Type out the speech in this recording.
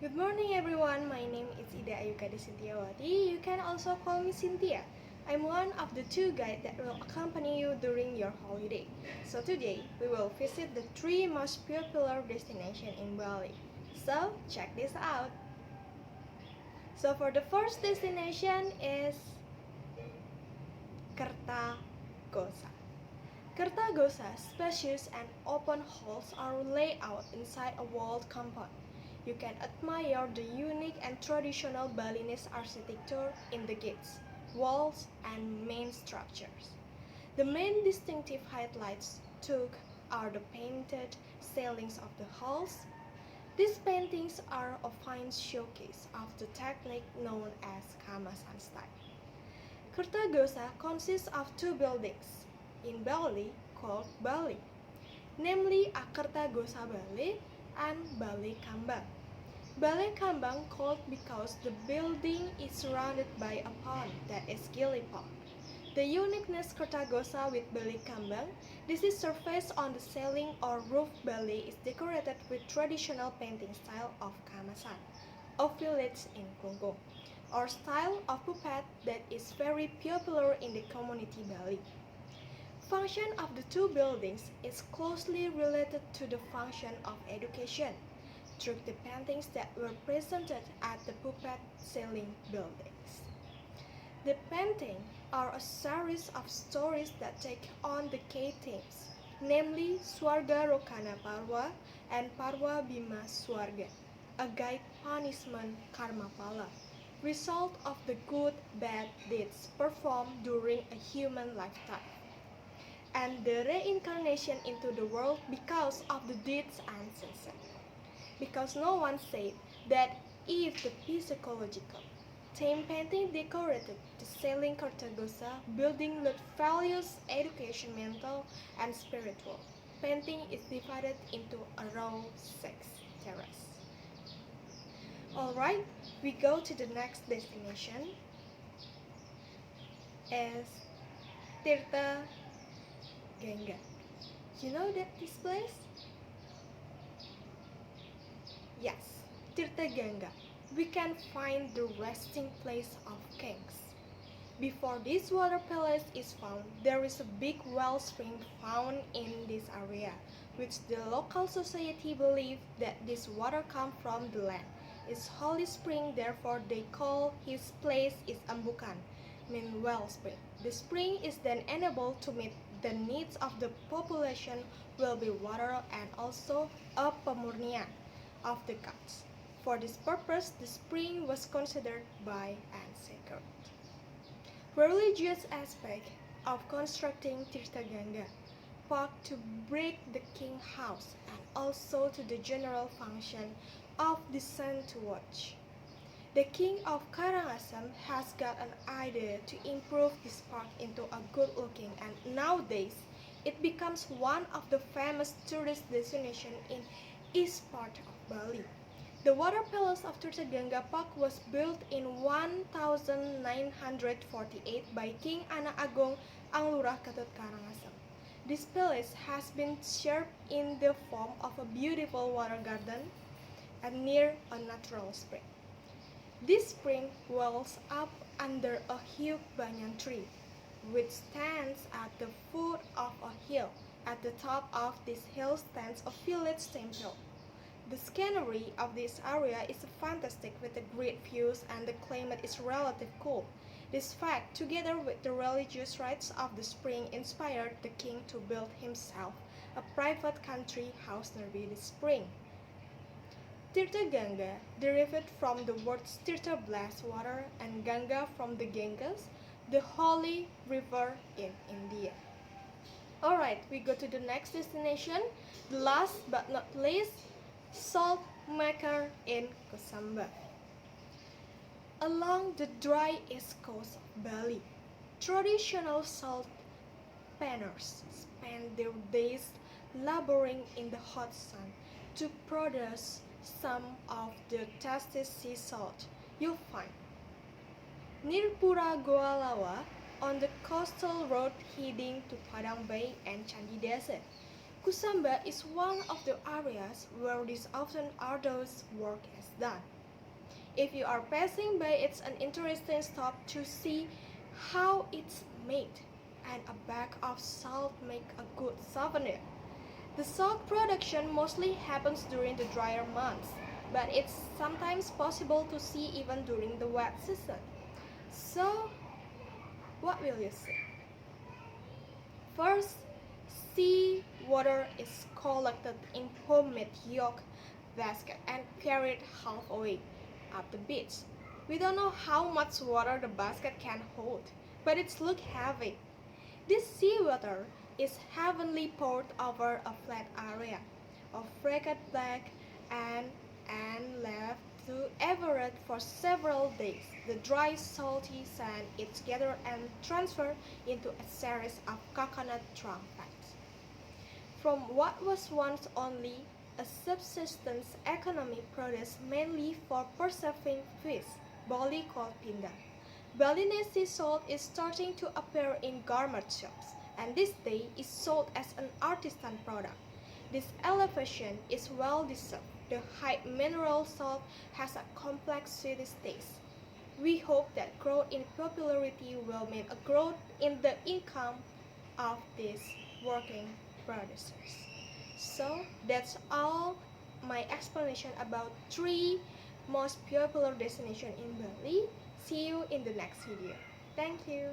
Good morning everyone, my name is Ida Ayukade Sintiawati. You can also call me Cynthia. I'm one of the two guides that will accompany you during your holiday. So today, we will visit the three most popular destinations in Bali. So, check this out. So for the first destination is Kertha Gosa. Kertha Gosa, spacious and open halls are laid out inside a walled compound. You can admire the unique and traditional Balinese architecture in the gates, walls, and main structures. The main distinctive highlights took are the painted ceilings of the halls. These paintings are a fine showcase of the technique known as Kamasan style. Kerta Gosa consists of two buildings in Bali called Bali, namely Kerta Gosa Bali and Bali Kambang. Bali Kambang called because the building is surrounded by a pond that is Gili Pond. The uniqueness Kerta Gosa with Bali Kambang, this is surface on the ceiling or roof Bali is decorated with traditional painting style of Kamasan, a village in Kongo, or style of puppet that is very popular in the community Bali. Function of the two buildings is closely related to the function of education through the paintings that were presented at the puppet ceiling buildings. The paintings are a series of stories that take on the key themes, namely Swarga Rokana Parwa and Parwa Bima Swarga, a guide punishment karma pala, result of the good bad deeds performed during a human lifetime, and the reincarnation into the world because of the deeds ancestors. Because no one said that if the psychological theme painting decorated the ceiling Kerta Gosa building with values education mental and spiritual. Painting is divided into around 6 terraces. Alright, we go to the next destination as Tirta Gangga. You know that this place? Yes, Tirta Gangga. We can find the resting place of kings. Before this water palace is found, there is a big wellspring found in this area, which the local society believe that this water comes from the land. It's holy spring, therefore they call his place is Ambukan, mean wellspring. The spring is then enabled to meet the needs of the population will be water and also a pemurnian of the gods. For this purpose, the spring was considered by and sacred. Religious aspect of constructing Tirta Gangga park to break the king house and also to the general function of the sun to watch. The king of Karangasem has got an idea to improve this park into a good looking and nowadays it becomes one of the famous tourist destinations in east part of Bali. The water palace of Tirta Gangga Park was built in 1948 by King Anak Agong Anglurah Ketut Karangasem. This palace has been shaped in the form of a beautiful water garden and near a natural spring. This spring wells up under a huge banyan tree, which stands at the foot of a hill. At the top of this hill stands a village temple. The scenery of this area is fantastic with the great views and the climate is relatively cool. This fact, together with the religious rites of the spring, inspired the king to build himself a private country house near the spring. Tirta Gangga derived from the words Tirta blessed water and Ganga from the Ganges, the holy river in India. Alright, we go to the next destination, the last but not least, salt maker in Kusamba. Along the dry east coast of Bali, traditional salt panners spend their days laboring in the hot sun to produce some of the tastiest sea salt you'll find. Near Pura Goalawa, on the coastal road heading to Padang Bay and Candi Desert, Kusamba is one of the areas where this often arduous work is done. If you are passing by, it's an interesting stop to see how it's made, and a bag of salt make a good souvenir. The salt production mostly happens during the drier months, but it's sometimes possible to see even during the wet season. So, what will you see? First, sea water is collected in homemade yoke basket and carried halfway up the beach. We don't know how much water the basket can hold, but it's look heavy. This seawater is heavily poured over a flat area of fragrant black and left to evaporate for several days. The dry salty sand is gathered and transferred into a series of coconut trunk pipes. From what was once only a subsistence economy produced mainly for preserving fish, Bali called pinda. Balinese sea salt is starting to appear in gourmet shops, and this day is sold as an artisan product. This elevation is well deserved. The high mineral salt has a complex sweet taste. We hope that growth in popularity will mean a growth in the income of these working producers. So that's all my explanation about three most popular destinations in Bali. See you in the next video. Thank you.